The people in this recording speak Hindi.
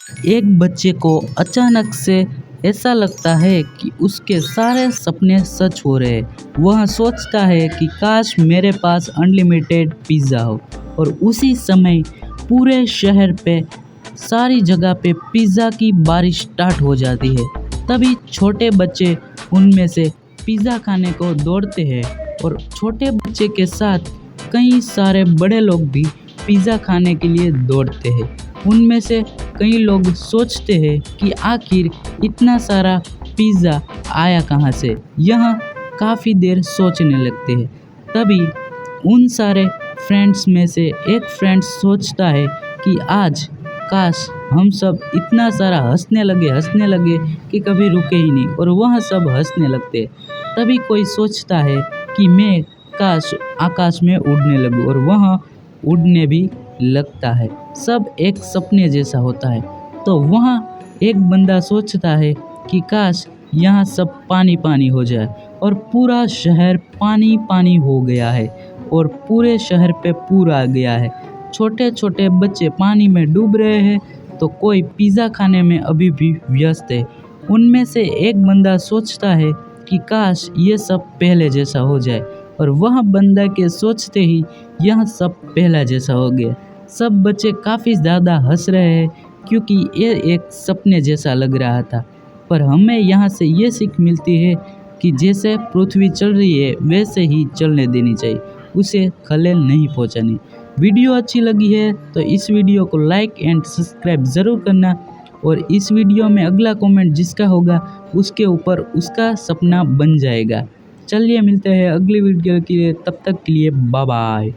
एक बच्चे को अचानक से ऐसा लगता है कि उसके सारे सपने सच हो रहे हैं। वह सोचता है कि काश मेरे पास अनलिमिटेड पिज़्ज़ा हो और उसी समय पूरे शहर पे सारी जगह पे पिज़्ज़ा की बारिश स्टार्ट हो जाती है। तभी छोटे बच्चे उनमें से पिज़्ज़ा खाने को दौड़ते हैं और छोटे बच्चे के साथ कई सारे बड़े लोग भी पिज़्ज़ा खाने के लिए दौड़ते हैं। उनमें से कई लोग सोचते हैं कि आखिर इतना सारा पिज़्ज़ा आया कहाँ से? यह काफ़ी देर सोचने लगते हैं। तभी उन सारे फ्रेंड्स में से एक फ्रेंड सोचता है कि आज काश हम सब इतना सारा हँसने लगे कि कभी रुके ही नहीं और वह सब हँसने लगते हैं। तभी कोई सोचता है कि मैं काश आकाश में उड़ने लगूं और वह उड़ने भी लगता है। सब एक सपने जैसा होता है। तो वहाँ एक बंदा सोचता है कि काश यहाँ सब पानी पानी हो जाए और पूरा शहर पानी पानी हो गया है और पूरे शहर पे पूर आ गया है। छोटे छोटे बच्चे पानी में डूब रहे हैं तो कोई पिज़्ज़ा खाने में अभी भी व्यस्त है। उनमें से एक बंदा सोचता है कि काश ये सब पहले जैसा हो जाए और वह बंदा के सोचते ही यह सब पहला जैसा हो गया। सब बच्चे काफ़ी ज़्यादा हंस रहे हैं क्योंकि ये एक सपने जैसा लग रहा था। पर हमें यहाँ से ये सीख मिलती है कि जैसे पृथ्वी चल रही है वैसे ही चलने देनी चाहिए, उसे खलेल नहीं पहुँचानी। वीडियो अच्छी लगी है तो इस वीडियो को लाइक एंड सब्सक्राइब ज़रूर करना और इस वीडियो में अगला कमेंट जिसका होगा उसके ऊपर उसका सपना बन जाएगा। चलिए मिलते हैं अगली वीडियो के लिए, तब तक के लिए बाय बाय।